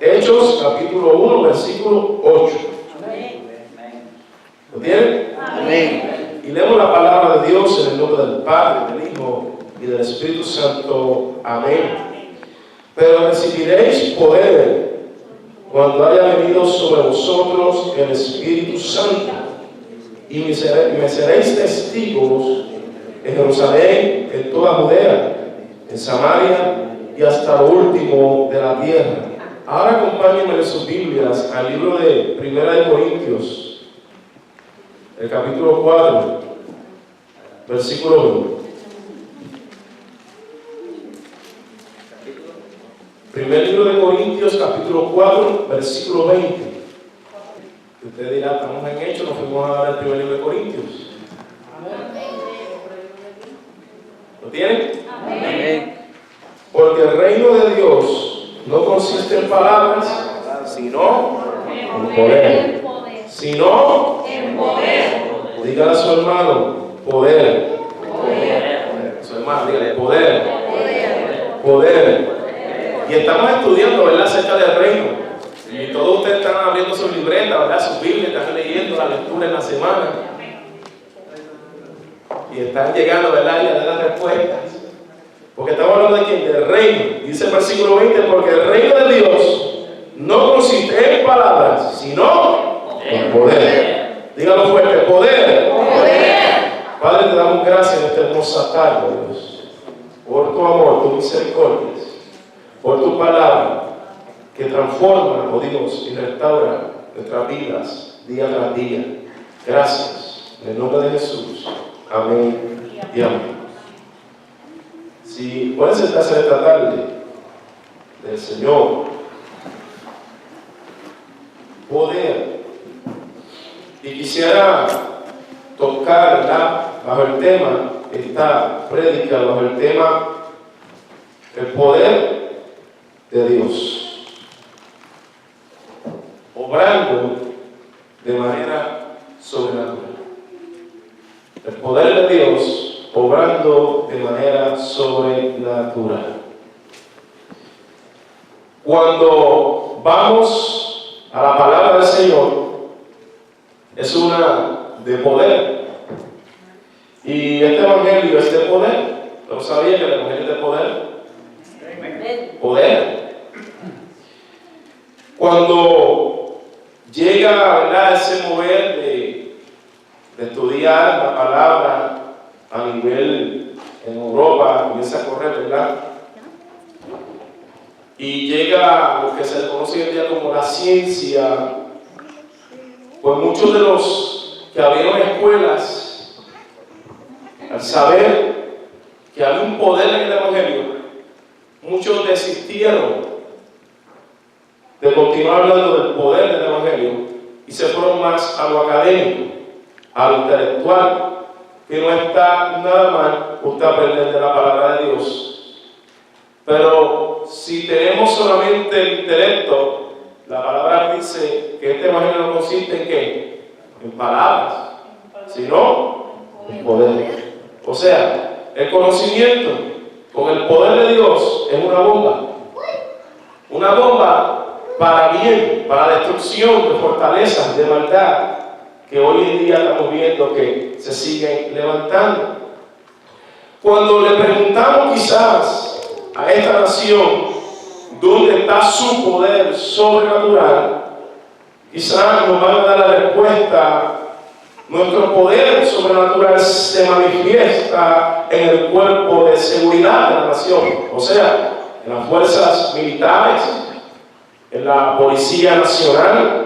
Hechos capítulo 1, versículo 8. ¿Lo tienen? Amén. Y leemos la palabra de Dios en el nombre del Padre, del Hijo y del Espíritu Santo. Amén. Pero recibiréis poder cuando haya venido sobre vosotros el Espíritu Santo, y me seréis testigos en Jerusalén, en toda Judea, en Samaria y hasta lo último de la tierra. Ahora acompáñenme en sus Biblias al libro de Primera de Corintios, el capítulo 4, versículo 1. Primer libro de Corintios, capítulo 4, versículo 20. Usted dirá, estamos en Hechos, nos fuimos a dar el primer libro de Corintios. ¿Lo tienen? Amén. Porque el reino de Dios no consiste en palabras, sino en poder. Sino en poder. Dígale a su hermano, poder. A su hermano, dígale, poder. Poder. Y estamos estudiando, ¿verdad?, acerca del reino. Y todos ustedes están abriendo sus libretas, ¿verdad?, sus Biblias, están leyendo la lectura en la semana. Y están llegando, ¿verdad?, y a dar las respuestas. Porque estamos hablando de quién, del reino. Dice el versículo 20, porque el reino de Dios no consiste en palabras, sino en poder. Dígalo fuerte, poder. Padre, te damos gracias en esta hermosa tarde, Dios, por tu amor, tu misericordia, por tu palabra que transforma, oh Dios, y restaura nuestras vidas día tras día. Gracias, en el nombre de Jesús. Amén y amén. Si pueden sentarse esta tarde del Señor, poder, y quisiera tocar, ¿verdad?, bajo el tema, esta prédica, bajo el tema, el poder de Dios, obrando de manera sobrenatural. El poder de Dios obrando de manera sobrenatural. Cuando vamos a la palabra del Señor, es una de poder. Y este evangelio es de poder. ¿No sabía que el evangelio es de poder? Poder. Cuando llega, ¿verdad?, ese mover de estudiar la palabra a nivel en Europa, comienza a correr, ¿verdad? Y llega lo que se le conoce hoy en día como la ciencia. Pues muchos de los que abrieron escuelas, al saber que había un poder en el evangelio, muchos desistieron de continuar hablando del poder del evangelio y se fueron más a lo académico, a lo intelectual, que no está nada mal usted aprender de la palabra de Dios. Pero si tenemos solamente el intelecto, la palabra dice que este evangelio no consiste en ¿qué? En palabras, sino en poder. O sea, el conocimiento con el poder de Dios es una bomba. Una bomba para bien, para destrucción de fortalezas, de maldad, que hoy en día estamos viendo que se siguen levantando. Cuando le preguntamos quizás a esta nación dónde está su poder sobrenatural, quizás nos van a dar la respuesta: nuestro poder sobrenatural se manifiesta en el cuerpo de seguridad de la nación, o sea, en las fuerzas militares, en la Policía Nacional,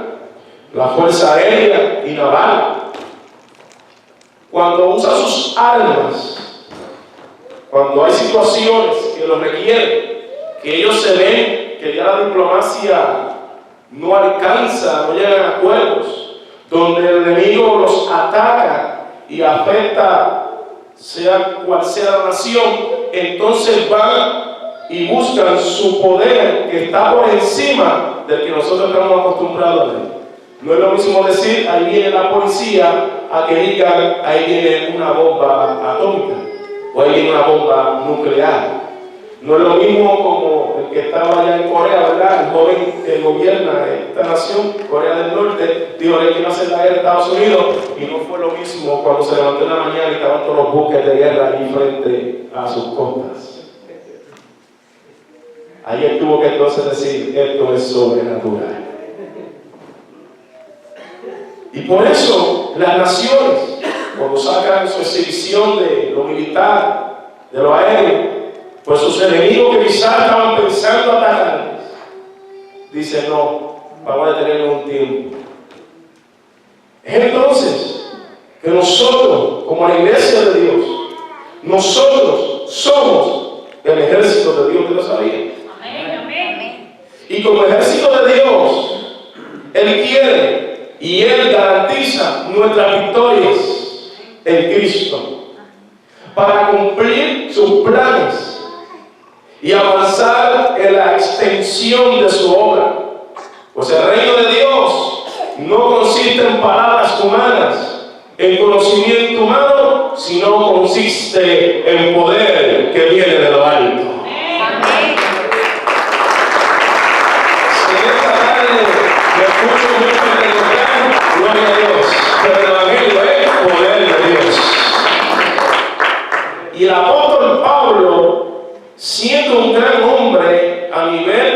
la Fuerza Aérea y Naval. Cuando usa sus armas, cuando hay situaciones que lo requieren, que ellos se ven que ya la diplomacia no alcanza, no llegan a acuerdos, donde el enemigo los ataca y afecta sea cual sea la nación, entonces van y buscan su poder que está por encima del que nosotros estamos acostumbrados a ver. No es lo mismo decir, ahí viene la policía, a que digan, ahí viene una bomba atómica o ahí viene una bomba nuclear. No es lo mismo como el que estaba allá en Corea, ¿verdad? El joven que gobierna esta nación, Corea del Norte, dijo que iba a hacer la guerra a Estados Unidos, y no fue lo mismo cuando se levantó en la mañana y estaban todos los buques de guerra ahí frente a sus costas. Ahí él tuvo que entonces decir, esto es sobrenatural. Y por eso las naciones, cuando sacan su exhibición de lo militar, de lo aéreo, pues sus enemigos que quizás estaban pensando atacarles, dicen, no, vamos a detenerlo un tiempo. Es entonces que nosotros, como la iglesia de Dios, nosotros somos el ejército de Dios, ¿te lo sabías? Y como ejército de Dios, Él quiere y Él garantiza nuestras victorias en Cristo para cumplir sus planes y avanzar en la extensión de su obra. Pues el reino de Dios no consiste en palabras humanas, en conocimiento humano, sino consiste en poder que viene de lo alto. Me escucho mucho en gloria a Dios, pero el Evangelio es poder de Dios. Y el apóstol Pablo, siendo un gran hombre a nivel,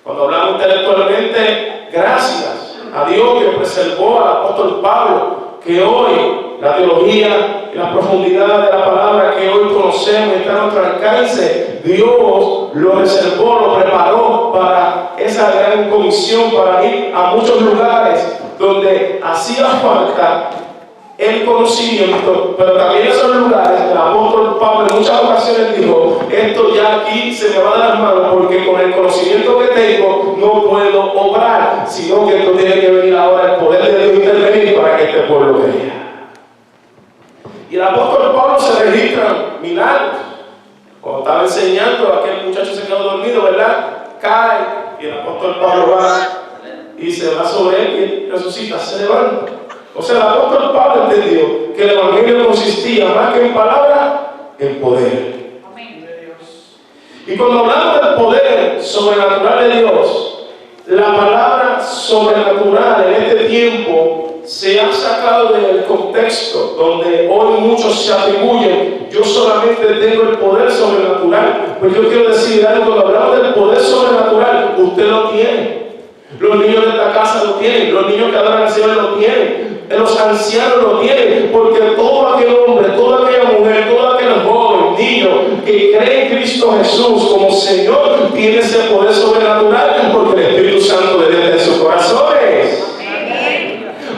cuando hablamos intelectualmente, gracias a Dios que preservó al apóstol Pablo, que hoy la teología y la profundidad de la palabra que hoy conocemos y está a nuestro alcance, Dios lo reservó, lo preparó para esa gran comisión, para ir a muchos lugares donde hacía falta el conocimiento, pero también esos lugares, el apóstol Pablo en muchas ocasiones dijo, esto ya aquí se me va de las manos porque con el conocimiento que tengo no puedo obrar, sino que esto tiene que venir ahora el poder de Dios intervenir para que este pueblo crea. Y el apóstol Pablo se registra milagros. Cuando estaba enseñando, aquel muchacho se quedó dormido, ¿verdad? Cae y el apóstol Pablo va y se va sobre él y resucita, se levanta. O sea, el apóstol Pablo entendió que el evangelio consistía más que en palabras, en poder. Y cuando hablamos del poder sobrenatural de Dios, la palabra sobrenatural en este tiempo se ha sacado del contexto donde hoy muchos se atribuyen, yo solamente tengo el poder sobrenatural. Pues yo quiero decir algo, cuando hablamos del poder sobrenatural, usted lo tiene. Los niños de esta casa lo tienen, los niños que adoran al Señor lo tienen, los ancianos lo tienen, porque todo aquel hombre, toda aquella mujer, todo aquel joven, niño que cree en Cristo Jesús como Señor, tiene ese poder sobrenatural, porque el Espíritu Santo le deja en sus corazones.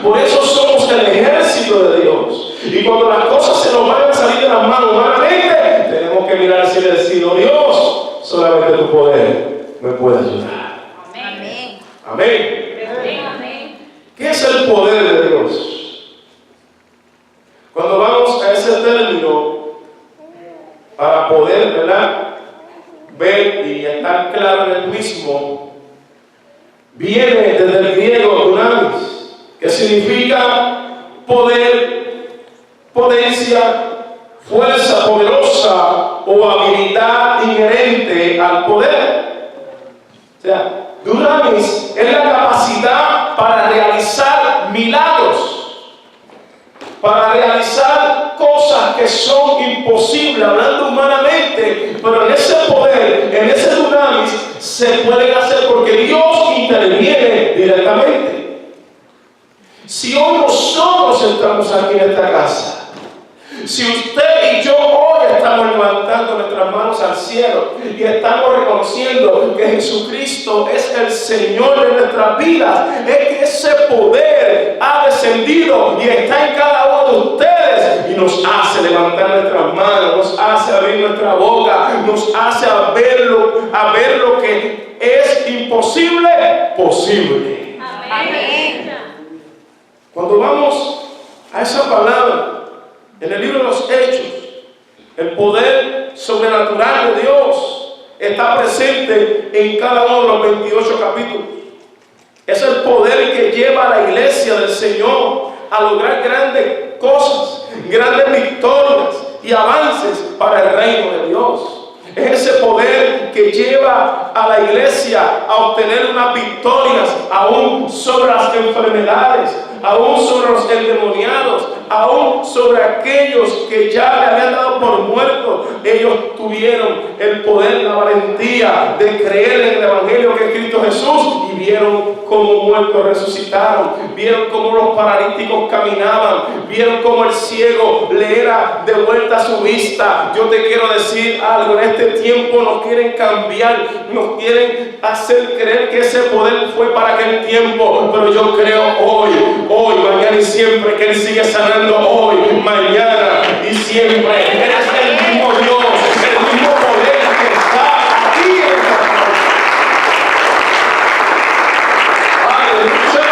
Por eso somos el ejército de Dios. Y cuando las cosas se nos van a salir de las manos humanamente, tenemos que mirar al cielo y decir, oh Dios, solamente tu poder me puede ayudar. Amén. ¿Qué es el poder de Dios? Cuando vamos a ese término, para poder, ¿verdad?, ver y estar claro en el mismo, viene desde el griego dunamis, que significa poder, potencia, fuerza poderosa o habilidad inherente al poder. O sea, dunamis es la capacidad para realizar milagros, para realizar cosas que son imposibles hablando humanamente, pero en ese poder, en ese dunamis se pueden hacer porque Dios interviene directamente. Si hoy nosotros estamos aquí en esta casa, si usted y yo hoy estamos levantando nuestras manos al cielo y estamos reconociendo que Jesucristo es el Señor de nuestras vidas, es que ese poder ha descendido y está en cada uno de ustedes y nos hace levantar nuestras manos, nos hace abrir nuestra boca, nos hace a ver lo que es imposible, posible. Amén. Cuando vamos a esa palabra en el libro de los Hechos, el poder sobrenatural de Dios está presente en cada uno de los 28 capítulos. Es el poder que lleva a la iglesia del Señor a lograr grandes cosas, grandes victorias y avances para el reino de Dios. Es ese poder que lleva a la iglesia a obtener unas victorias aún sobre las enfermedades, aún sobre los endemoniados, aún sobre aquellos que ya le habían dado por muertos. Ellos tuvieron el poder, la valentía de creer en el Evangelio que es Cristo Jesús, y vieron cómo muertos resucitaron, vieron cómo los paralíticos caminaban, vieron cómo el ciego le era devuelta su vista. Yo te quiero decir algo: en este tiempo nos quieren cambiar, nos quieren hacer creer que ese poder fue para aquel tiempo, pero yo creo hoy, mañana y siempre, que Él sigue sanando hoy, mañana y siempre. Él es el mismo Dios, el mismo poder que está aquí en esta tierra. ¡Aleluya!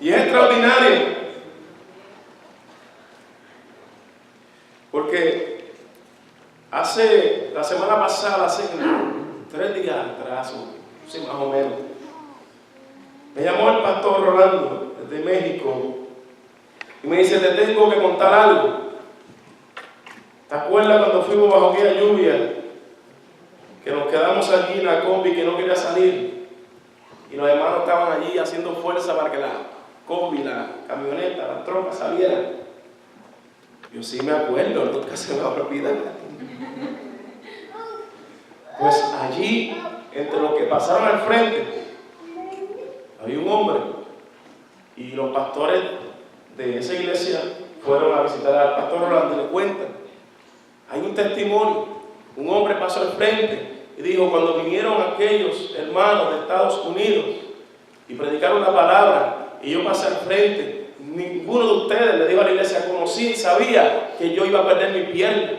Y es extraordinario, porque la semana pasada, hace 3 días atrás, sí, más o menos, me llamó el pastor Rolando desde México y me dice: te tengo que contar algo. ¿Te acuerdas cuando fuimos bajo aquella lluvia, que nos quedamos allí en la combi que no quería salir, y los hermanos estaban allí haciendo fuerza para que la combi, la camioneta, la troca salieran? Yo sí me acuerdo, nunca se me va a olvidar. Pues allí, entre los que pasaron al frente, había un hombre, y los pastores de esa iglesia fueron a visitar al pastor Rolando y le cuentan. Hay un testimonio: un hombre pasó al frente y dijo: cuando vinieron aquellos hermanos de Estados Unidos y predicaron la palabra, y yo pasé al frente, ninguno de ustedes, le dijo a la iglesia, conocía y sabía que yo iba a perder mi pierna,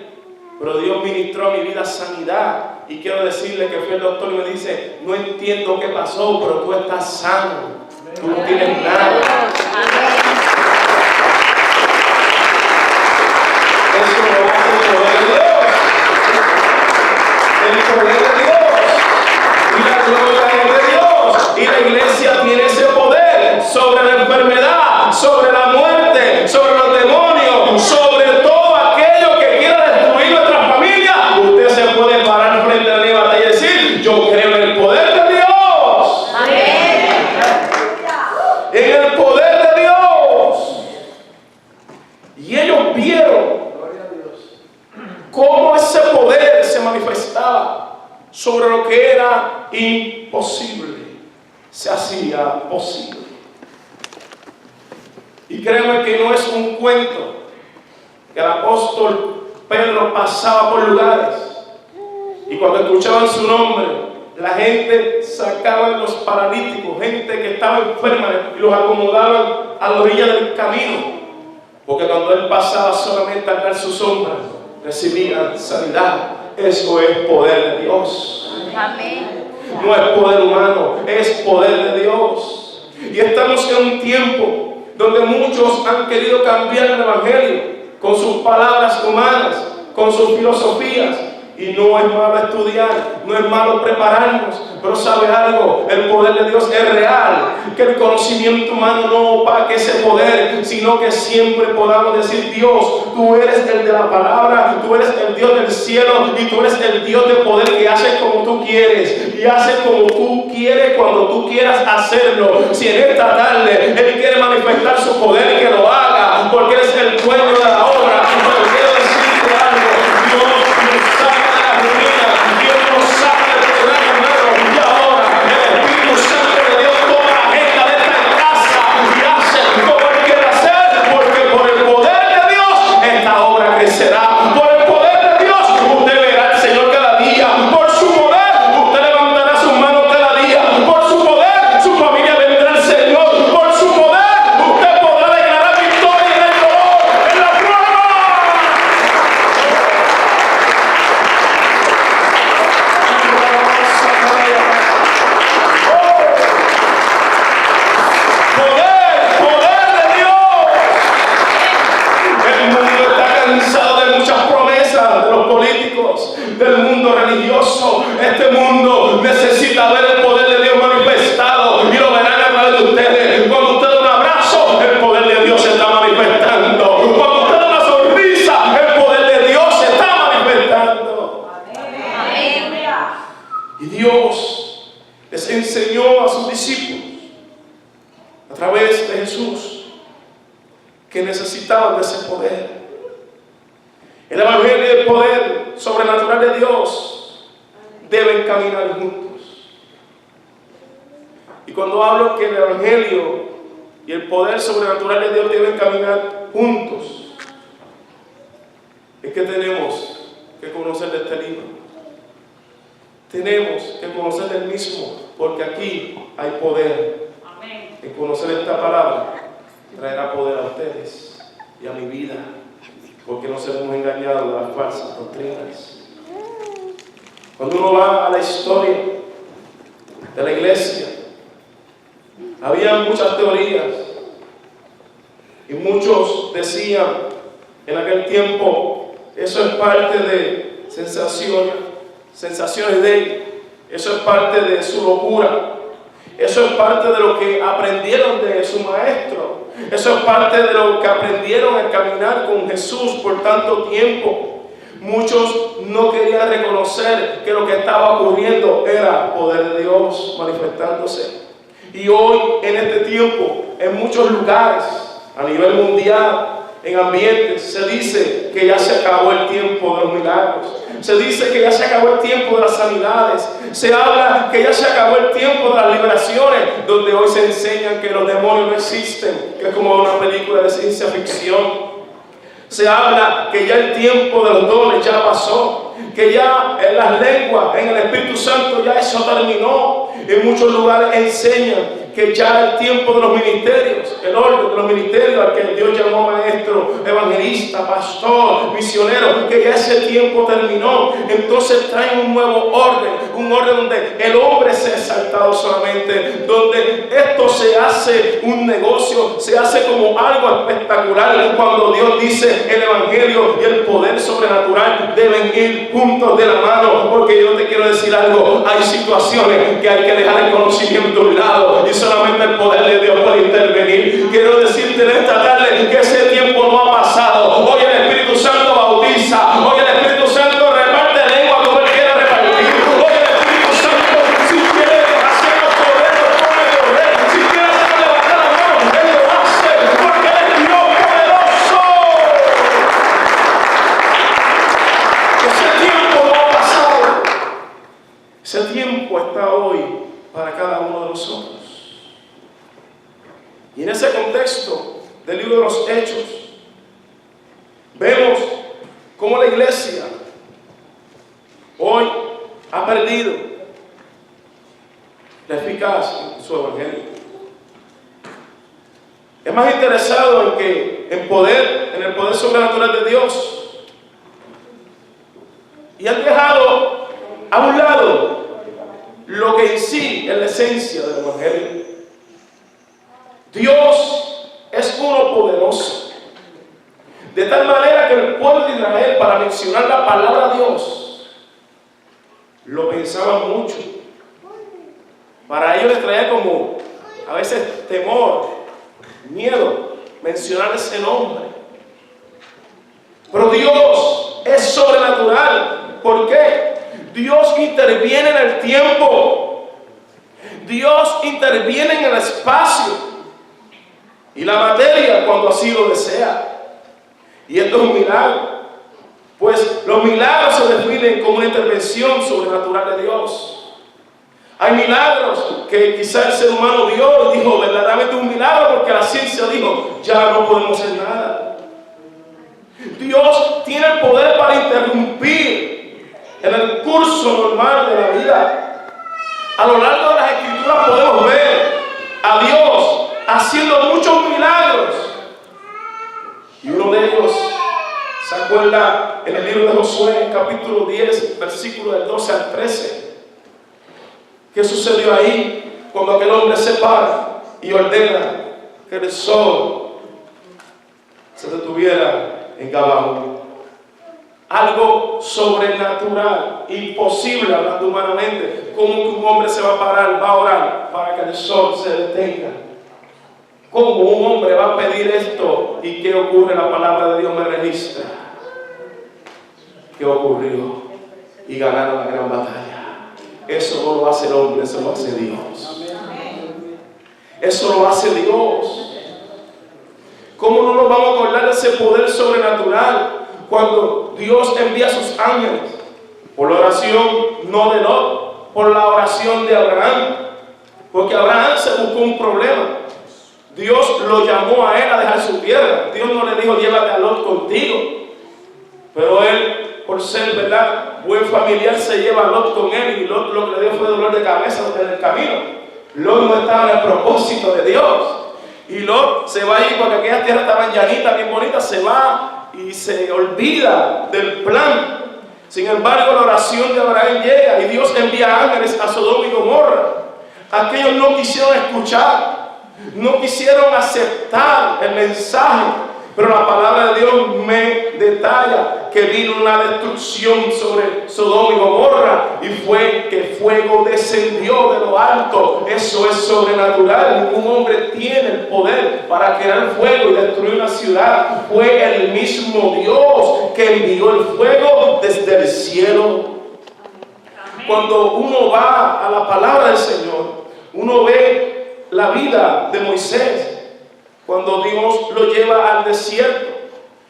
pero Dios ministró a mi vida sanidad. Y quiero decirle que fui al doctor y me dice: no entiendo qué pasó, pero tú estás sano, tú no tienes nada. Eso lo hace el poder de Dios, el poder de Dios, y la gloria es de Dios. Y la iglesia tiene ese poder sobre la enfermedad, sobre la muerte, sobre los demonios, sobre todo aquello que quiera destruir nuestra familia. Usted se puede parar frente a la batalla y decir: yo creo en el poder de Dios. Amén. En el poder de Dios. Y ellos vieron cómo ese poder se manifestaba sobre lo que era imposible, se hacía posible. Y créeme que no es un cuento, que el apóstol Pedro pasaba por lugares y cuando escuchaban su nombre, la gente sacaba a los paralíticos, gente que estaba enferma, y los acomodaban a la orilla del camino, porque cuando él pasaba, solamente al dar su sombra recibían sanidad. Eso es poder de Dios. Amén. No es poder humano, es poder de Dios. Y estamos en un tiempo donde muchos han querido cambiar el Evangelio con sus palabras humanas, con sus filosofías. Y no es malo estudiar, no es malo prepararnos, pero sabe algo: el poder de Dios es real. Que el conocimiento humano no opaque ese poder, sino que siempre podamos decir: Dios, tú eres el de la palabra, tú eres el Dios del cielo, y tú eres el Dios de poder que hace como tú quieres, y hace como tú quieres cuando tú quieras hacerlo. Si en esta tarde Él quiere manifestar su poder, que lo haga, porque Él es el dueño de la obra. Pero quiero decirte algo: Dios nos saca de la ruina, Dios nos saca del programa humano, y ahora el Espíritu Santo de Dios toma la agenda de esta casa y hace como Él quiere hacer, porque por el poder de Dios esta obra crecerá. Por el poder de Dios usted verá al Señor cada día. Por su poder usted levantará sus manos cada día. Por su poder su familia vendrá al Señor. Por su poder usted podrá que necesitaban de ese poder. El Evangelio y el poder sobrenatural de Dios deben caminar juntos. Y cuando hablo que el Evangelio y el poder sobrenatural de Dios deben caminar juntos, es que tenemos que conocer de este libro. Tenemos que conocer del mismo, porque aquí hay poder. Amén. En conocer esta palabra traerá poder a ustedes y a mi vida, porque no seremos engañados de las falsas doctrinas. Cuando uno va a la historia de la iglesia, había muchas teorías y muchos decían en aquel tiempo: eso es parte de sensaciones de él, eso es parte de su locura, eso es parte de lo que aprendieron de su maestro, eso es parte de lo que aprendieron al caminar con Jesús por tanto tiempo. Muchos no querían reconocer que lo que estaba ocurriendo era poder de Dios manifestándose. Y hoy, en este tiempo, en muchos lugares, a nivel mundial, en ambientes, se dice que ya se acabó el tiempo de los milagros. Se dice que ya se acabó el tiempo de las sanidades. Se habla que ya se acabó el tiempo de las liberaciones, donde hoy se enseñan que los demonios no existen, que es como una película de ciencia ficción. Se habla que ya el tiempo de los dones ya pasó, que ya en las lenguas, en el Espíritu Santo, ya eso terminó. En muchos lugares enseñan que ya el tiempo de los ministerios, el orden de los ministerios al que Dios llamó maestro, evangelista, pastor, misionero, que ya ese tiempo terminó. Entonces traen un nuevo orden, un orden donde el hombre se ha exaltado solamente, donde esto se hace un negocio, se hace como algo espectacular, cuando Dios dice el evangelio y el poder sobrenatural deben ir juntos de la mano. Porque yo te quiero decir algo: hay situaciones que hay que dejar el conocimiento a un lado y solamente el poder de Dios puede intervenir. Quiero decirte en esta tarde que ese tiempo no ha pasado. Hoy el Espíritu Santo bautiza, hoy el Espíritu Santo reparte lengua como Él quiere repartir. Hoy el Espíritu Santo, si quiere hacernos correr, nos pone a correr. Si quiere hacernos levantar la mano, Él lo hace, porque Él es Dios poderoso. Ese tiempo no ha pasado. Ese tiempo está hoy para cada uno de nosotros. Y en ese contexto del libro de los Hechos, vemos cómo la iglesia hoy ha perdido la eficacia en su evangelio. Es más interesado en el poder sobrenatural de Dios. Y han dejado a un lado lo que en sí es la esencia del evangelio. Dios es uno poderoso, de tal manera que el pueblo de Israel, para mencionar la palabra Dios, lo pensaba mucho. Para ellos les traía como a veces temor, miedo mencionar ese nombre. Pero Dios es sobrenatural. ¿Por qué? Dios interviene en el tiempo, Dios interviene en el espacio y la materia cuando así lo desea. Y esto es un milagro, pues los milagros se definen como una intervención sobrenatural de Dios. Hay milagros que quizá el ser humano vio y dijo: verdaderamente un milagro, porque la ciencia dijo: ya no podemos hacer nada. Dios tiene el poder para interrumpir en el curso normal de la vida. A lo largo de las Escrituras podemos ver a Dios haciendo muchos milagros. Y uno de ellos se acuerda en el libro de Josué, capítulo 10, versículo del 12 al 13. ¿Qué sucedió ahí? Cuando aquel hombre se para y ordena que el sol se detuviera en Gabaón. Algo sobrenatural, imposible hablando humanamente. ¿Cómo que un hombre se va a parar, va a orar para que el sol se detenga? ¿Cómo un hombre va a pedir esto? ¿Y qué ocurre? La palabra de Dios me registra. ¿Qué ocurrió? Y ganaron la gran batalla. Eso no lo hace el hombre, eso lo hace Dios. Eso lo hace Dios. ¿Cómo no nos vamos a acordar de ese poder sobrenatural cuando Dios envía a sus ángeles? Por la oración no de Lot, por la oración de Abraham. Porque Abraham se buscó un problema. Dios lo llamó a él a dejar su tierra. Dios no le dijo, llévate a Lot contigo. Pero él, por ser, ¿verdad?, buen familiar, se lleva a Lot con él. Y Lot lo que le dio fue dolor de cabeza en el camino. Lot no estaba en el propósito de Dios. Y Lot se va allí porque aquellas tierras estaban llanitas, bien bonitas. Se va y se olvida del plan. Sin embargo, la oración de Abraham llega y Dios envía ángeles a Sodoma y Gomorra. Aquellos no quisieron escuchar, no quisieron aceptar el mensaje, pero la palabra de Dios me detalla que vino una destrucción sobre Sodoma y Gomorra y fue que fuego descendió de lo alto. Eso es sobrenatural. Ningún hombre tiene el poder para crear fuego y destruir una ciudad. Fue el mismo Dios que envió el fuego desde el cielo. Cuando uno va a la palabra del Señor, uno ve la vida de Moisés. Cuando Dios lo lleva al desierto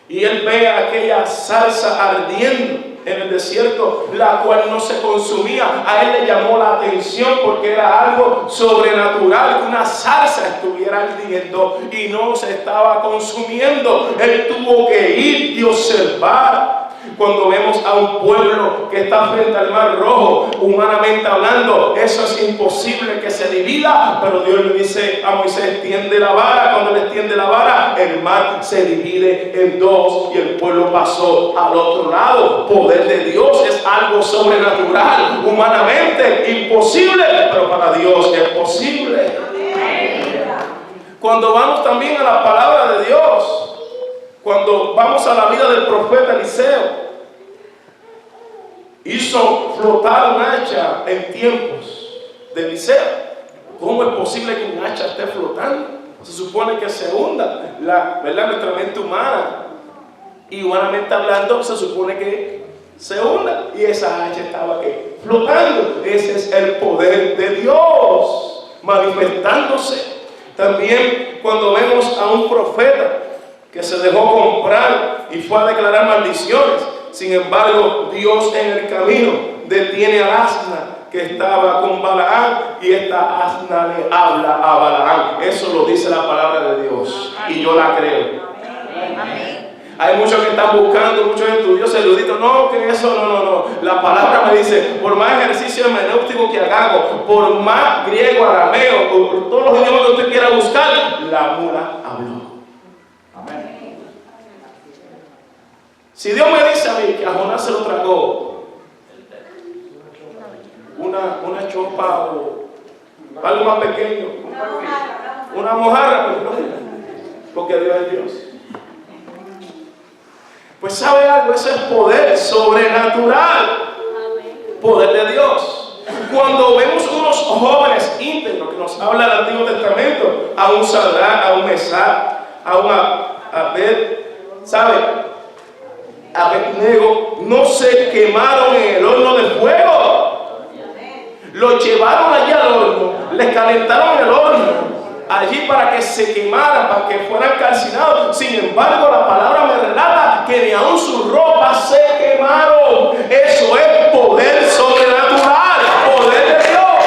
y él ve aquella salsa ardiendo en el desierto, la cual no se consumía, a él le llamó la atención porque era algo sobrenatural, que una salsa estuviera ardiendo y no se estaba consumiendo. Él tuvo que ir y observar. Cuando vemos a un pueblo que está frente al Mar Rojo, humanamente hablando, eso es imposible que se divida, pero Dios le dice a Moisés, tiende la vara. Cuando le extiende la vara, el mar se divide en dos y el pueblo pasó al otro lado. Poder de Dios es algo sobrenatural, humanamente imposible, pero para Dios es posible. Cuando vamos también a la palabra de Dios, cuando vamos a la vida del profeta Eliseo, hizo flotar un hacha en tiempos de Eliseo. ¿Cómo es posible que un hacha esté flotando? Se supone que se hunda, ¿verdad?, nuestra mente humana. Y humanamente hablando, se supone que se hunda. Y esa hacha estaba ¿qué?, flotando. Ese es el poder de Dios manifestándose. También cuando vemos a un profeta que se dejó comprar y fue a declarar maldiciones. Sin embargo, Dios en el camino detiene al asna que estaba con Balaam y esta asna le habla a Balaam. Eso lo dice la palabra de Dios y yo la creo. Hay muchos que están buscando, muchos estudiosos eruditos, no, que eso no. La palabra me dice, por más ejercicio hermenéutico que hagamos, por más griego, arameo, por todos los idiomas que usted quiera buscar, la mula habló. Si Dios me dice a mí que a Jonás se lo tragó una chopa o algo más pequeño, una mojarra, porque Dios es Dios. Pues sabe algo, ese es poder sobrenatural, poder de Dios. Cuando vemos unos jóvenes íntegros que nos habla el Antiguo Testamento, a un Sadrach, a un Mesach, a un Abed, ¿sabe? Abednego, no se quemaron en el horno de fuego. Los llevaron allí al horno, les calentaron el horno allí para que se quemaran, para que fueran calcinados. Sin embargo, la palabra me relata que ni aun sus ropas se quemaron. Eso es poder sobrenatural, poder de Dios.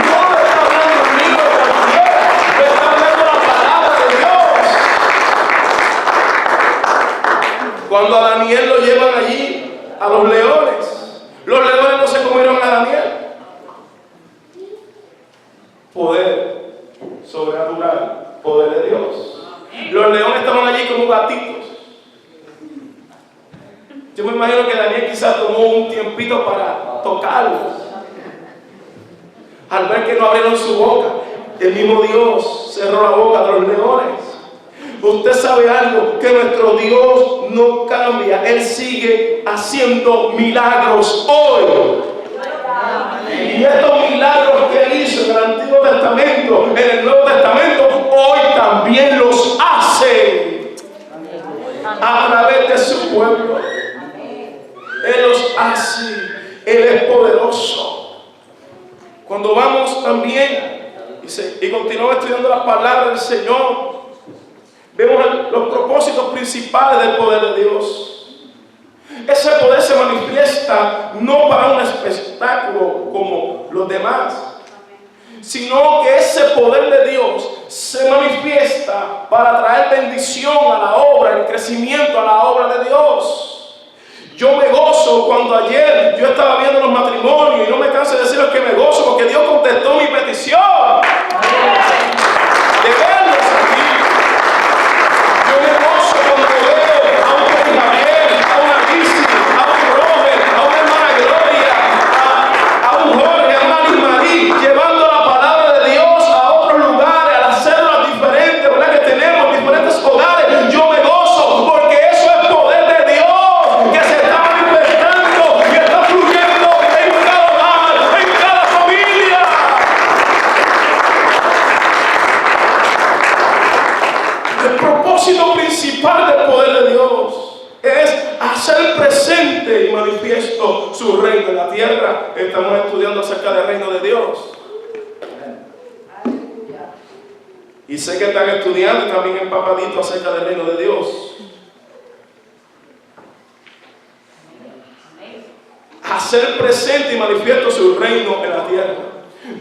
No me está hablando un libro cualquiera, me está hablando la palabra de Dios. Cuando a Daniel lo llevan allí a los leones no se comieron a Daniel. Poder sobrenatural, poder de Dios. Los leones estaban allí como gatitos. Yo me imagino que Daniel quizás tomó un tiempito para tocarlos. Al ver que no abrieron su boca, el mismo Dios cerró la boca de los leones. Usted sabe algo, que nuestro Dios no cambia. Él sigue haciendo milagros hoy. Y estos milagros que Él hizo en el Antiguo Testamento, en el Nuevo Testamento, hoy también los hace a través de su pueblo. Él los hace. Él es poderoso. Cuando vamos también y continuamos estudiando la palabra del Señor, vemos principales del poder de Dios. Ese poder se manifiesta no para un espectáculo como los demás, sino que ese poder de Dios se manifiesta para traer bendición a la obra, el crecimiento a la obra de Dios. Yo me gozo cuando ayer yo estaba viendo los matrimonios, y no me canso de decirles que me gozo porque Dios contestó mi petición de verlos aquí. Yo me gozo cuando veo a un Juan Gabriel, a una Lizzy, a un Robert, a una hermana Gloria, a un Jorge, a una Liz Marí, llevando la palabra de Dios a otros lugares, a las células diferentes, ¿verdad? Que tenemos diferentes hogares. Yo me gozo porque eso es poder de Dios que se está manifestando y está fluyendo en cada hogar, en cada familia. El propósito principal del poder de Dios es hacer presente y manifiesto su reino en la tierra. Estamos estudiando acerca del reino de Dios. Y sé que están estudiando y también empapaditos acerca del reino de Dios. Hacer presente y manifiesto su reino en la tierra.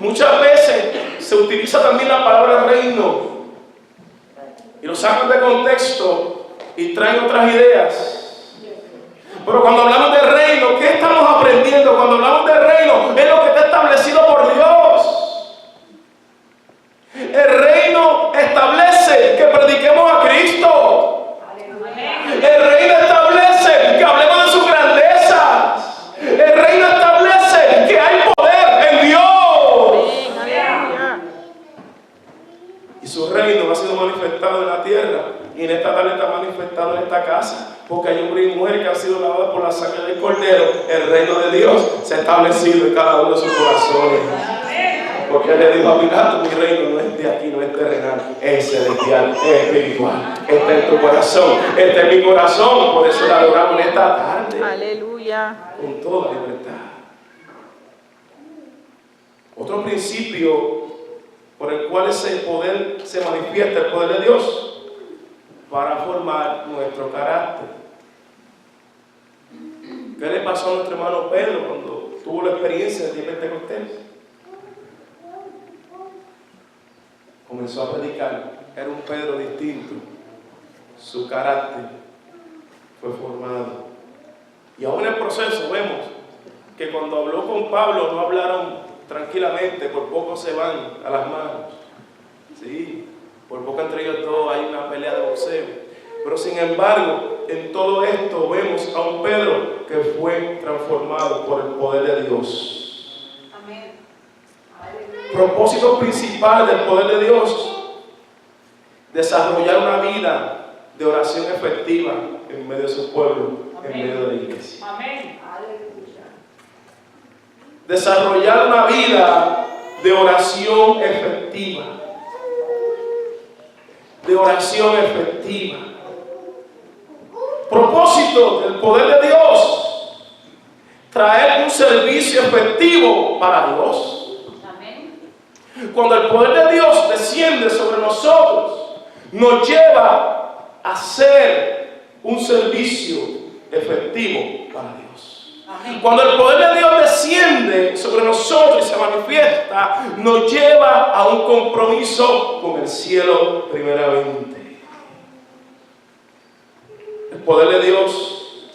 Muchas veces se utiliza también la palabra reino y lo sacan de contexto y traen otras ideas. Pero cuando hablamos de reino, ¿qué estamos aprendiendo? Cuando hablamos de reino, es lo que está establecido por Dios. El reino establece que prediquemos a Cristo. El reino establece que hablemos de sus grandezas. El reino establece que hay poder en Dios. Y su reino ha sido manifestado en la tierra. Y en esta tarde está manifestado en esta casa. Porque hay hombres y mujeres que han sido lavados por la sangre del Cordero. El reino de Dios se ha establecido en cada uno de sus corazones. Porque él le dijo a Pilato: mi reino no es de aquí, no es terrenal, es celestial, es espiritual. Está en tu corazón, está en mi corazón. Por eso la adoramos en esta tarde. Aleluya. Con toda libertad. Otro principio por el cual ese poder se manifiesta, el poder de Dios, para formar nuestro carácter. ¿Qué le pasó a nuestro hermano Pedro cuando tuvo la experiencia de Pentecostés? Comenzó a predicar. Era un Pedro distinto. Su carácter fue formado. Y aún en el proceso vemos que cuando habló con Pablo no hablaron tranquilamente, por poco se van a las manos. Sí, por poco entre ellos dos hay una pelea de boxeo. Pero sin embargo, en todo esto vemos a un Pedro que fue transformado por el poder de Dios. Amén. Propósito principal del poder de Dios: desarrollar una vida de oración efectiva en medio de su pueblo, en medio de la iglesia. Amén. Desarrollar una vida de oración efectiva. De oración efectiva. Propósito del poder de Dios: traer un servicio efectivo para Dios. Amén. Cuando el poder de Dios desciende sobre nosotros, nos lleva a hacer un servicio efectivo para Dios. Amén. Cuando el poder de Dios desciende sobre nosotros y se manifiesta, nos lleva a un compromiso con el cielo primeramente. El poder de Dios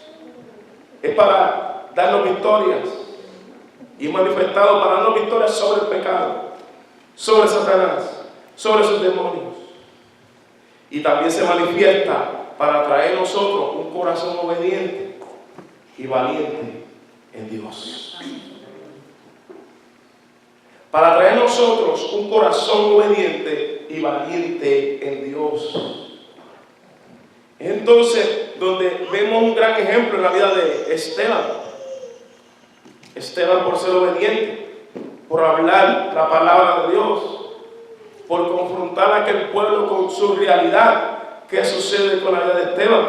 es para darnos victorias y manifestado para darnos victorias sobre el pecado, sobre Satanás, sobre sus demonios. Y también se manifiesta para traer a nosotros un corazón obediente y valiente en Dios. Para traer a nosotros un corazón obediente y valiente en Dios. Entonces, donde vemos un gran ejemplo en la vida de Esteban. Esteban, por ser obediente, por hablar la palabra de Dios, por confrontar a aquel pueblo con su realidad. ¿Qué sucede con la vida de Esteban?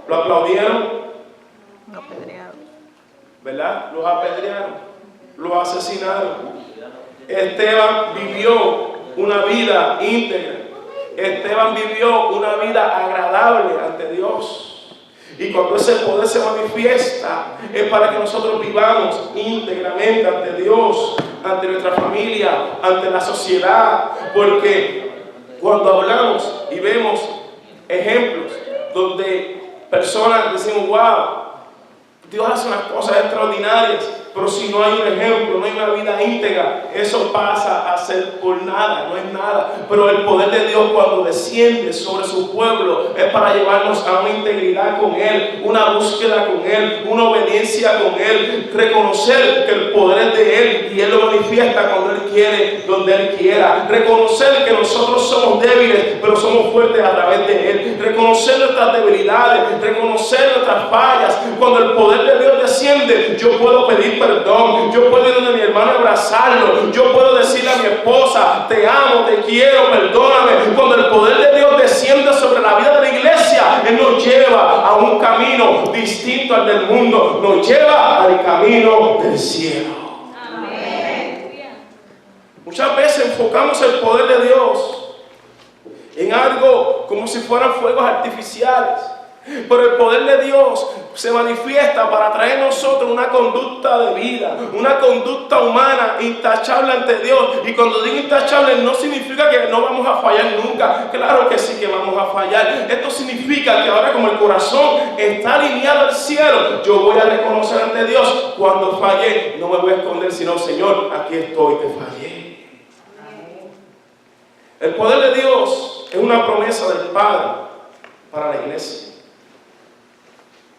Lo aplaudieron, Lo apedrearon. ¿verdad? Los apedrearon, lo asesinaron. Esteban vivió una vida íntegra, Esteban vivió una vida agradable ante Dios. Y cuando ese poder se manifiesta, es para que nosotros vivamos íntegramente ante Dios, ante nuestra familia, ante la sociedad. Porque cuando hablamos y vemos ejemplos donde personas decimos, wow, Dios hace unas cosas extraordinarias, pero si no hay un ejemplo, no hay una vida íntegra, eso pasa a ser por nada, no es nada. Pero el poder de Dios cuando desciende sobre su pueblo es para llevarnos a una integridad con Él, una búsqueda con Él, una obediencia con Él, reconocer que el poder es de Él y Él lo manifiesta cuando Él quiere, donde Él quiera. Reconocer que nosotros somos débiles, pero somos fuertes a través de Él. Reconocer nuestras debilidades, reconocer nuestras fallas. Cuando el poder de Dios desciende, yo puedo pedir perdón, yo puedo ir donde mi hermano y abrazarlo, yo puedo decirle a mi esposa, te amo, te quiero, perdóname. Cuando el poder de Dios desciende sobre la vida de la iglesia, Él nos lleva a un camino distinto al del mundo, nos lleva al camino del cielo. Amén. Muchas veces enfocamos el poder de Dios en algo como si fueran fuegos artificiales. Pero el poder de Dios se manifiesta para traer a nosotros una conducta de vida, una conducta humana intachable ante Dios. Y cuando digo intachable no significa que no vamos a fallar nunca. Claro que sí que vamos a fallar. Esto significa que ahora como el corazón está alineado al cielo, yo voy a reconocer ante Dios cuando fallé. No me voy a esconder, sino Señor, aquí estoy, te fallé. El poder de Dios es una promesa del Padre para la iglesia.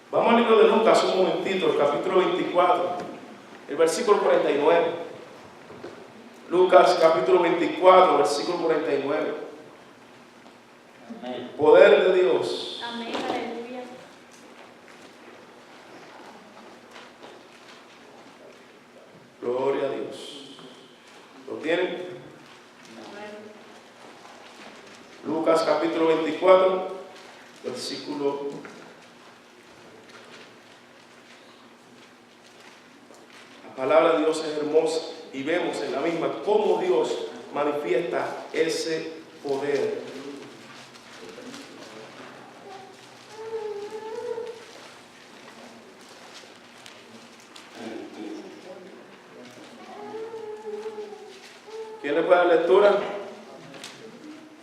Vamos al libro de Lucas un momentito, el capítulo 24, el versículo 49. Lucas capítulo 24, versículo 49. Amén. Poder de Dios. Amén, aleluya. Gloria a Dios. ¿Lo tienen? Lucas capítulo 24, versículo 49. La palabra de Dios es hermosa y vemos en la misma cómo Dios manifiesta ese poder. ¿Quién le puede dar lectura?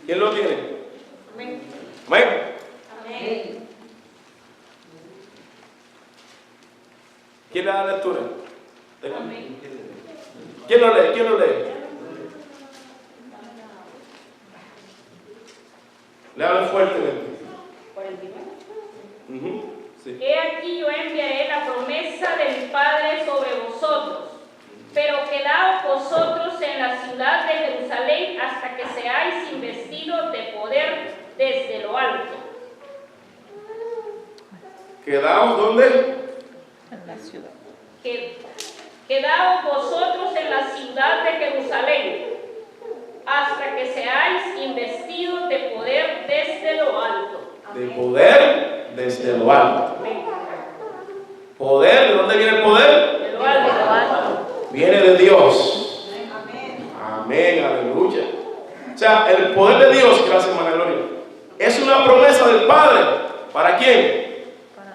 ¿Quién lo tiene? Amén. Amén. Amén. ¿Quién le da lectura? Amén. ¿Quién lo lee? ¿Quién lo lee? Le habla fuertemente. Sí. He aquí yo enviaré la promesa de mi Padre sobre vosotros, pero quedaos vosotros en la ciudad de Jerusalén hasta que seáis investidos de poder desde lo alto. ¿Quedaos dónde? En la ciudad. Quedaos vosotros en la ciudad de Jerusalén hasta que seáis investidos de poder desde lo alto. De poder desde lo alto. Amén. ¿Poder? ¿De dónde viene el poder? De lo alto. Viene de Dios. Amén, aleluya. O sea, el poder de Dios, gracias hermana Gloria, es una promesa del Padre. ¿Para quién?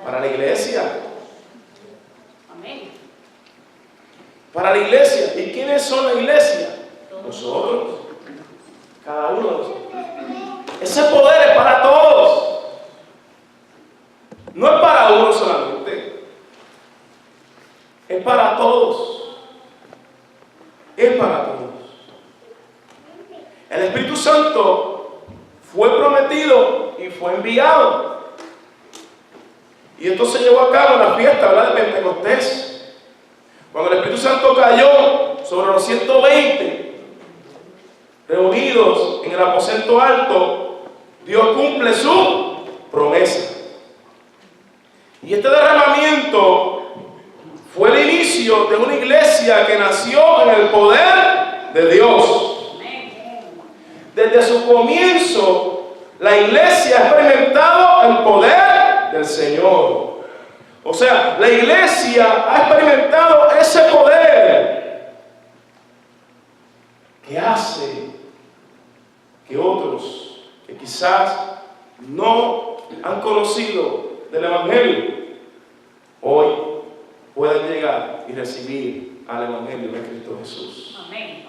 Para la iglesia. Amén. Para la iglesia. ¿Y quiénes son la iglesia? Nosotros. Cada uno de nosotros. Ese poder es para todos. No es para uno solamente. Es para todos. Es para todos. El Espíritu Santo fue prometido y fue enviado. Y esto se llevó a cabo en la fiesta, ¿verdad?, de Pentecostés. Cuando el Espíritu Santo cayó sobre los 120 reunidos en el aposento alto, Dios cumple su promesa. Y este derramamiento fue el inicio de una iglesia que nació en el poder de Dios. Desde su comienzo, la iglesia ha experimentado el poder del Señor. O sea, la iglesia ha experimentado ese poder que hace que otros que quizás no han conocido del Evangelio, hoy puedan llegar y recibir al Evangelio de Cristo Jesús. Amén.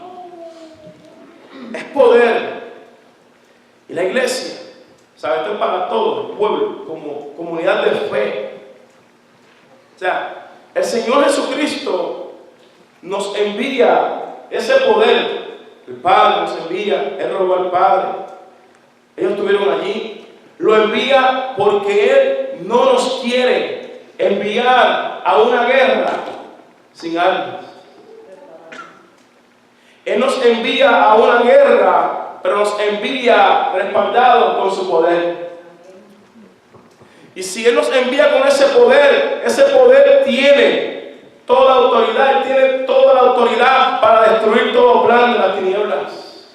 Es poder. Y la iglesia, ¿sabe? Esto es para todo el pueblo, como comunidad de fe. O sea, el Señor Jesucristo nos envía ese poder. El Padre nos envía, Él rogó al Padre. Ellos estuvieron allí. Lo envía porque Él no nos quiere enviar a una guerra sin armas. Él nos envía a una guerra, pero nos envía respaldado con su poder. Y si Él nos envía con ese poder tiene toda autoridad, Él tiene toda la autoridad para destruir todo plan de las tinieblas.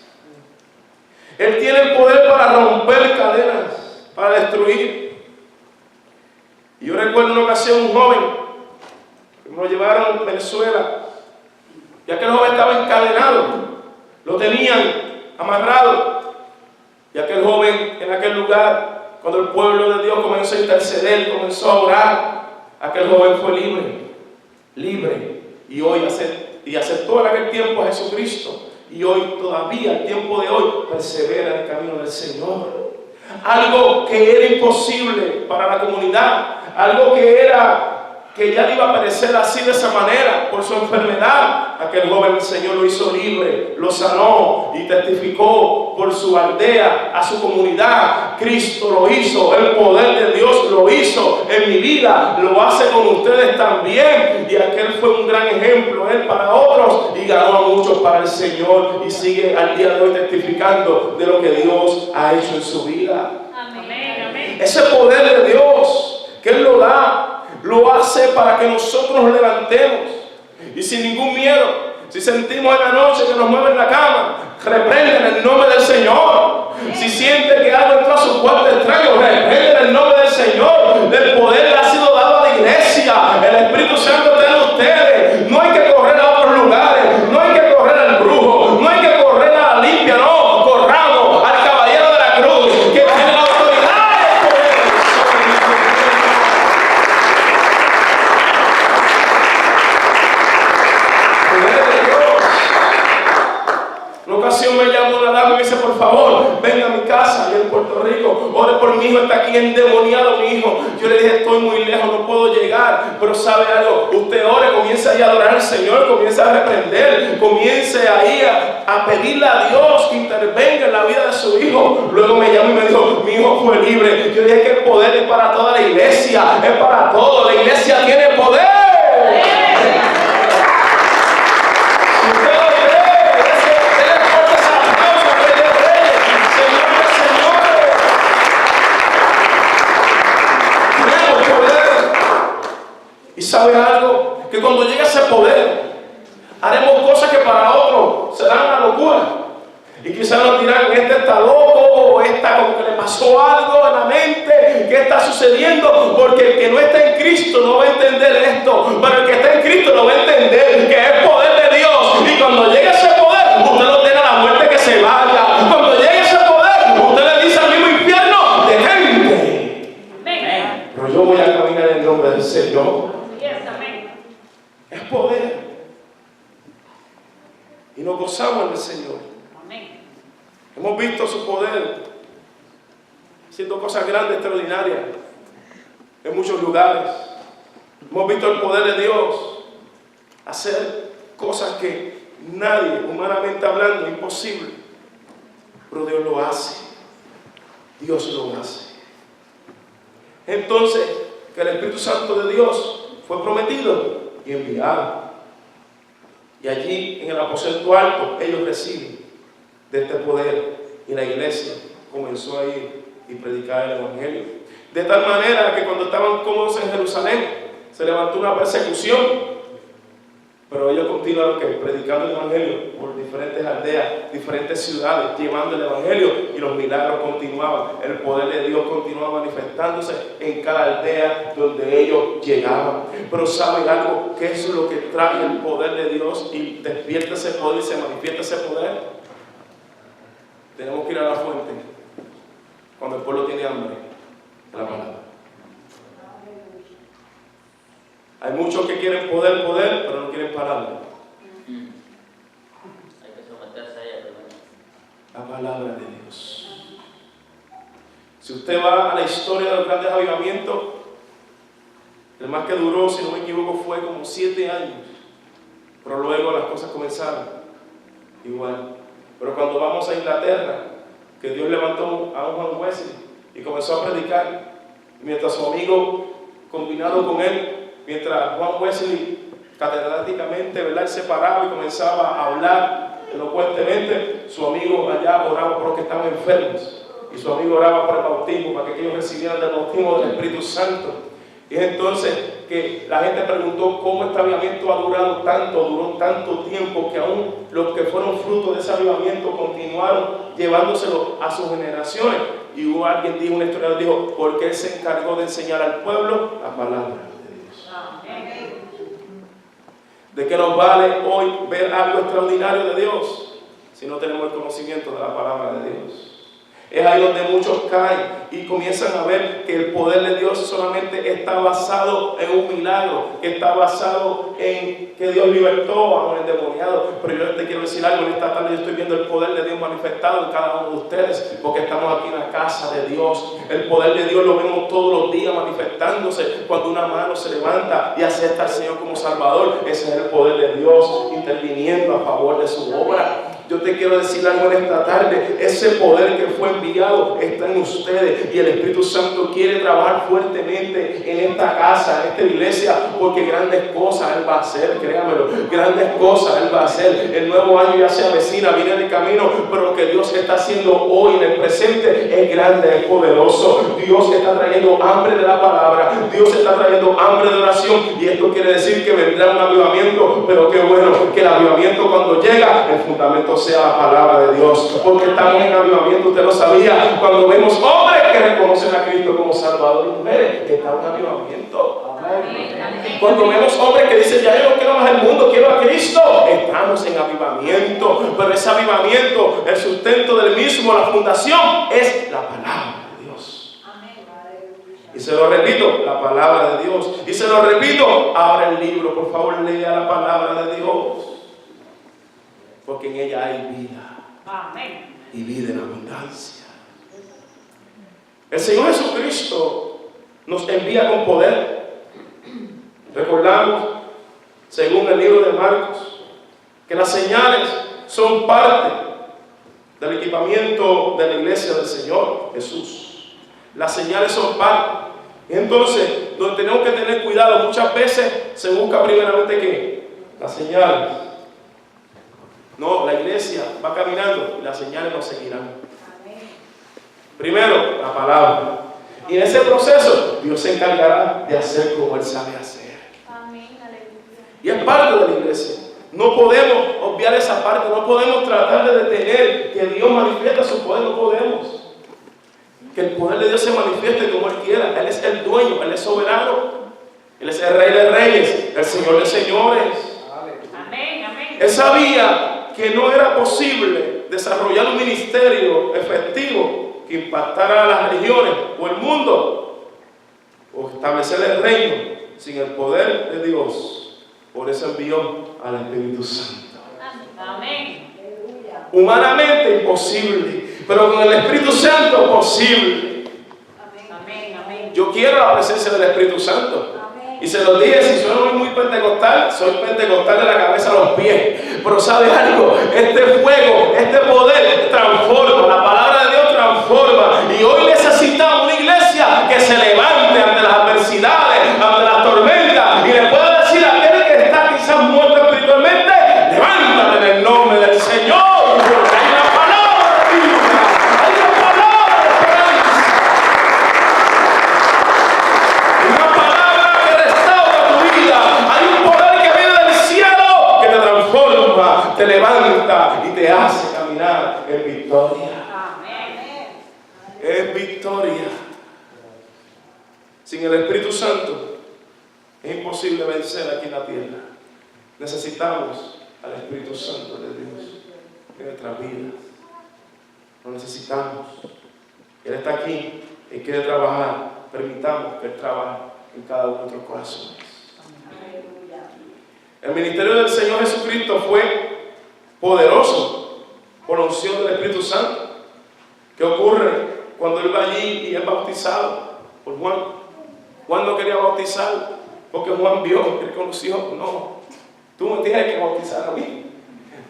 Él tiene el poder para romper cadenas, para destruir. Y yo recuerdo una ocasión un joven que me lo llevaron a Venezuela, y aquel joven estaba encadenado, lo tenían amarrado, y aquel joven en aquel lugar, cuando el pueblo de Dios comenzó a interceder, comenzó a orar, aquel joven fue libre, y hoy aceptó en aquel tiempo a Jesucristo, y hoy todavía, el tiempo de hoy, persevera en el camino del Señor. Algo que era imposible para la comunidad, algo que ya iba a perecer así de esa manera por su enfermedad, aquel joven el Señor lo hizo libre, lo sanó y testificó por su aldea, a su comunidad. Cristo lo hizo, el poder de Dios lo hizo en mi vida, lo hace con ustedes también, y aquel fue un gran ejemplo, él para otros, y ganó a muchos para el Señor, y sigue al día de hoy testificando de lo que Dios ha hecho en su vida. Amén. Amén. Ese poder de Dios que Él lo da, lo hace para que nosotros nos levantemos y sin ningún miedo. Si sentimos en la noche que nos mueve en la cama, reprenden en el nombre del Señor. Si siente que algo entra a su cuarto extraño, reprenden en el nombre del Señor. El poder le ha sido dado a la iglesia. El Espíritu Santo está en ustedes. No hay que correr a otros lugares, no hay que correr al brujo, no hay que correr a la limpia, no, corramos al caballero de la cruz que tiene la autoridad del poder. Una ocasión me llamó una dama y me dice, por favor, venga a mi casa, allá en Puerto Rico, ore por mi hijo, está aquí endemoniado mi hijo. Yo le dije, estoy muy lejos, no puedo llegar, pero sabe algo, usted ore, comience ahí a adorar al Señor, comience a reprender, comience ahí a pedirle a Dios que intervenga en la vida de su hijo. Luego me llamó y me dijo, mi hijo fue libre. Yo dije que el poder es para toda la iglesia, es para todo, la iglesia tiene poder. Y sabe algo, que cuando llegue ese poder, haremos cosas que para otros serán una locura. Y quizás nos dirán, este está loco, o esta como que le pasó algo en la mente, ¿qué está sucediendo? Porque el que no está en Cristo no va a entender esto, pero el que está en Cristo lo va a entender, que es poder de Dios. Y cuando llegue ese poder, usted no tenga la muerte que se vaya. Cuando llegue ese poder, usted le dice al mismo infierno, detente. Amén. Pero yo voy a caminar en el nombre del Señor. Amén. Es poder. Y nos gozamos en el Señor. Amén. Hemos visto su poder haciendo cosas grandes, extraordinarias en muchos lugares. Hemos visto el poder de Dios hacer cosas que nadie, humanamente hablando, imposible. Pero Dios lo hace. Dios lo hace. Entonces, que el Espíritu Santo de Dios fue prometido y enviado. Y allí en el aposento alto ellos reciben de este poder y la iglesia comenzó a ir y predicar el Evangelio. De tal manera que cuando estaban cómodos en Jerusalén se levantó una persecución, pero ellos continuaron predicando el Evangelio por diferentes aldeas, diferentes ciudades, llevando el Evangelio, y los milagros continuaban. El poder de Dios continuaba manifestándose en cada aldea donde ellos llegaban. Pero ¿saben algo? ¿Qué es lo que trae el poder de Dios y despierta ese poder y se manifiesta ese poder? Tenemos que ir a la fuente. cuando el pueblo tiene hambre de la palabra. Hay muchos que quieren poder, pero no quieren palabra. Hay que someterse a ella primero. La palabra de Dios. Si usted va a la historia de los grandes avivamientos, el más que duró, si no me equivoco, fue como 7 años. Pero luego las cosas comenzaron igual. Pero cuando vamos a Inglaterra, que Dios levantó a un Juan Wesley y comenzó a predicar, mientras su amigo, combinado con él, mientras Juan Wesley catedráticamente, ¿verdad?, él se paraba y comenzaba a hablar elocuentemente, su amigo allá oraba por los que estaban enfermos. Y su amigo oraba por el bautismo, para que ellos recibieran el bautismo del Espíritu Santo. Y es entonces que la gente preguntó cómo este avivamiento ha durado tanto, duró tanto tiempo, que aún los que fueron fruto de ese avivamiento continuaron llevándoselo a sus generaciones. Y hubo alguien, dijo, un historiador dijo, porque él se encargó de enseñar al pueblo la palabra de Dios. ¿De qué nos vale hoy ver algo extraordinario de Dios si no tenemos el conocimiento de la palabra de Dios? Es ahí donde muchos caen y comienzan a ver que el poder de Dios solamente está basado en un milagro, que está basado en que Dios libertó a un endemoniado. Pero yo te quiero decir algo, en esta tarde yo estoy viendo el poder de Dios manifestado en cada uno de ustedes, porque estamos aquí en la casa de Dios. El poder de Dios lo vemos todos los días manifestándose cuando una mano se levanta y acepta al Señor como Salvador. Ese es el poder de Dios interviniendo a favor de su obra. Yo te quiero decir algo en esta tarde, ese poder que fue enviado está en ustedes y el Espíritu Santo quiere trabajar fuertemente en esta casa, en esta iglesia, porque grandes cosas Él va a hacer, créamelo, grandes cosas Él va a hacer. El nuevo año ya se avecina, viene de camino, pero lo que Dios está haciendo hoy en el presente es grande, es poderoso. Dios está trayendo hambre de la palabra, Dios está trayendo hambre de oración, y esto quiere decir que vendrá un avivamiento, pero qué bueno que el avivamiento cuando llega, el fundamento sea la palabra de Dios, porque estamos en avivamiento. Usted lo sabía, cuando vemos hombres que reconocen a Cristo como Salvador y mujeres, está un avivamiento. Cuando vemos hombres que dicen, ya yo no quiero más el mundo, quiero a Cristo, estamos en avivamiento. Pero ese avivamiento, el sustento del mismo, la fundación, es la palabra de Dios. Y se lo repito, la palabra de Dios. Y se lo repito, abra el libro, por favor, lea la palabra de Dios, porque en ella hay vida. Amén. Y vida en abundancia. El Señor Jesucristo nos envía con poder. Recordamos, según el libro de Marcos, que las señales son parte del equipamiento de la iglesia del Señor Jesús. Las señales son parte. Y entonces, donde tenemos que tener cuidado, muchas veces se busca primeramente ¿qué? Las señales. No, la iglesia va caminando y las señales nos seguirán. Primero, la palabra. Y en ese proceso, Dios se encargará de hacer como Él sabe hacer. Y es parte de la iglesia. No podemos obviar esa parte, no podemos tratar de detener que Dios manifiesta su poder, no podemos. Que el poder de Dios se manifieste como Él quiera. Él es el dueño, Él es soberano. Él es el Rey de Reyes, el Señor de Señores. Amén, amén. Él sabía que no era posible desarrollar un ministerio efectivo que impactara a las religiones o el mundo, o establecer el reino sin el poder de Dios. Por eso envió al Espíritu Santo. Amén. Humanamente imposible, pero con el Espíritu Santo posible. Amén, amén. Yo quiero la presencia del Espíritu Santo. Y se los dije, si soy muy pentecostal, soy pentecostal de la cabeza a los pies. Pero ¿sabe algo? Este fuego, este poder transforma. La palabra de Dios transforma. Y hoy necesitamos una iglesia que se levante ante las adversidades, ante las tormentas, y le pueda decir a aquel que está quizás muerto espiritualmente, levántate en el nombre del Señor, porque hay una palabra de vida, hay una palabra de esperanza, una palabra que restaura tu vida. Hay un poder que viene del cielo que te transforma, te levanta y te hace caminar en victoria. Es victoria. Sin el Espíritu Santo es imposible vencer aquí en la tierra. Necesitamos al Espíritu Santo de Dios en nuestras vidas. Lo necesitamos. Él está aquí, Él quiere trabajar. Permitamos que Él trabaje en cada uno de nuestros corazones. El ministerio del Señor Jesucristo fue poderoso por la unción del Espíritu Santo. ¿Qué ocurre cuando Él va allí y es bautizado por Juan? Juan no quería bautizar porque Juan vio, Él conoció. No, tú me tienes que bautizar a mí.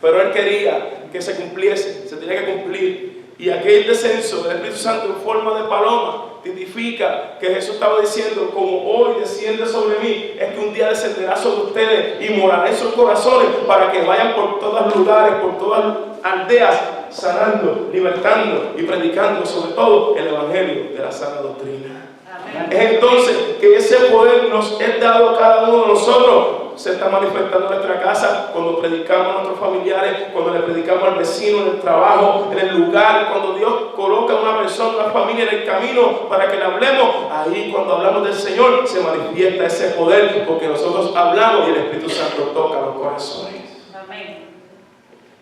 Pero Él quería que se cumpliese, se tenía que cumplir. Y aquel descenso del Espíritu Santo en forma de paloma significa que Jesús estaba diciendo, como hoy desciende sobre mí, es que un día descenderá sobre ustedes y morará en sus corazones para que vayan por todos los lugares, por todas las aldeas, sanando, libertando y predicando sobre todo el Evangelio de la sana doctrina. Amén. Es entonces que ese poder nos es dado a cada uno de nosotros. Se está manifestando en nuestra casa cuando predicamos a nuestros familiares, cuando le predicamos al vecino, en el trabajo, en el lugar, cuando Dios coloca a una persona, una familia en el camino para que le hablemos. Ahí cuando hablamos del Señor se manifiesta ese poder porque nosotros hablamos y el Espíritu Santo toca los corazones. Amén.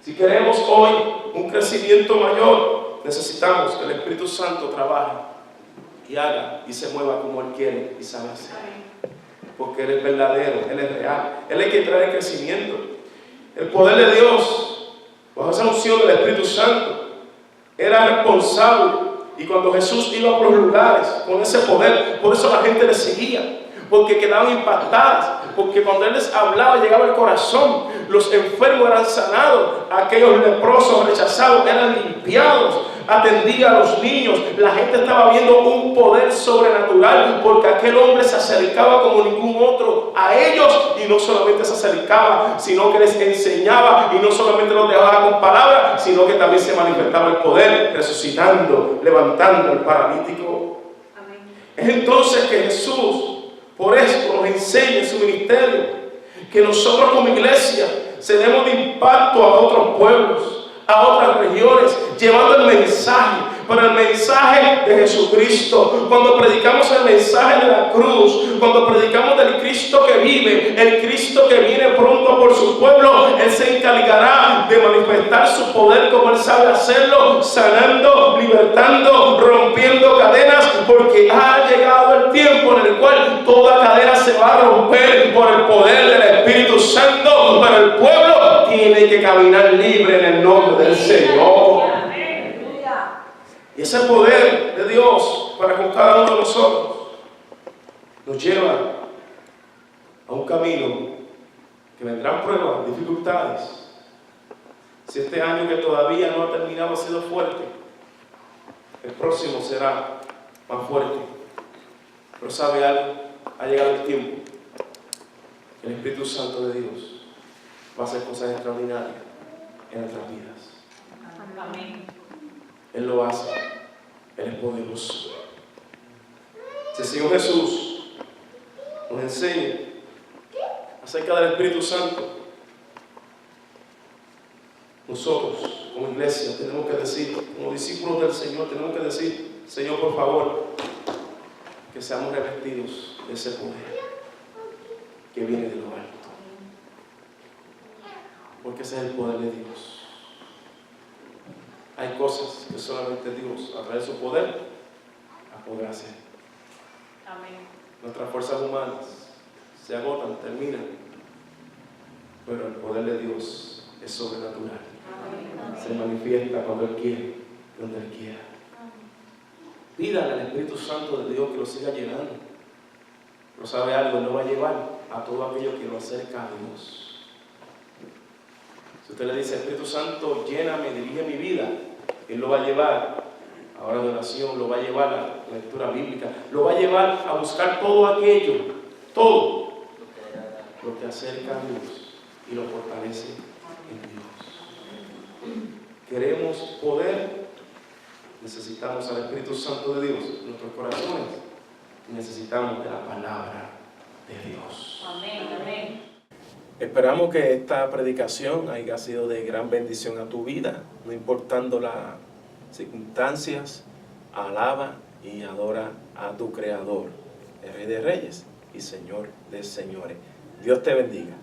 Si queremos hoy un crecimiento mayor, necesitamos que el Espíritu Santo trabaje y haga y se mueva como Él quiere y sabe hacer. Porque Él es verdadero, Él es real, Él es quien trae crecimiento. El poder de Dios, bajo esa unción del Espíritu Santo, era responsable. Y cuando Jesús iba por los lugares con ese poder, por eso la gente le seguía, porque quedaban impactadas, porque cuando Él les hablaba llegaba al corazón. Los enfermos eran sanados, aquellos leprosos rechazados eran limpiados, atendía a los niños. La gente estaba viendo un poder sobrenatural porque aquel hombre se acercaba como ningún otro a ellos, y no solamente se acercaba, sino que les enseñaba, y no solamente los dejaba con palabras, sino que también se manifestaba el poder, resucitando, levantando al paralítico. Amén. Es entonces que Jesús, por esto, nos enseña en su ministerio que nosotros como iglesia cedemos de impacto a otros pueblos, a otras regiones, llevando el mensaje, pero el mensaje de Jesucristo. Cuando predicamos el mensaje de la cruz, cuando predicamos del Cristo que vive, el Cristo que viene pronto por su pueblo, Él se encargará de manifestar su poder como Él sabe hacerlo, sanando, libertando, rompiendo cadenas, porque ha llegado el tiempo en el cual toda cadena se va a romper por el poder del Espíritu Santo, pero el pueblo tiene que caminar libre en el nombre del Señor. Y ese poder de Dios para con cada uno de nosotros nos lleva a un camino que vendrán pruebas, dificultades. Si este año que todavía no ha terminado ha sido fuerte, el próximo será más fuerte. Pero ¿sabe algo? Ha llegado el tiempo. El Espíritu Santo de Dios va a hacer cosas extraordinarias en nuestras vidas. Amén. Él lo hace. Él es poderoso. Si el Señor Jesús nos enseña acerca del Espíritu Santo, nosotros como iglesia tenemos que decir, como discípulos del Señor, tenemos que decir: Señor, por favor, que seamos revestidos de ese poder que viene de lo alto, porque ese es el poder de Dios. Hay cosas que solamente Dios, a través de su poder, las podrá hacer. Amén. Nuestras fuerzas humanas se agotan, terminan, pero el poder de Dios es sobrenatural. Amén. Se manifiesta cuando Él quiere, donde Él quiera. Pídale al Espíritu Santo de Dios que lo siga llenando. Pero sabe algo, Él lo va a llevar a todo aquello que lo acerca a Dios. Si usted le dice: Espíritu Santo, lléname, dirige mi vida, Él lo va a llevar a hora de oración, lo va a llevar a la lectura bíblica, lo va a llevar a buscar todo aquello, todo lo que acerca a Dios y lo fortalece en Dios. Queremos poder, necesitamos al Espíritu Santo de Dios en nuestros corazones y necesitamos de la palabra de Dios. Amén, amén. Esperamos que esta predicación haya sido de gran bendición a tu vida, no importando las circunstancias. Alaba y adora a tu Creador, el Rey de Reyes y Señor de Señores. Dios te bendiga.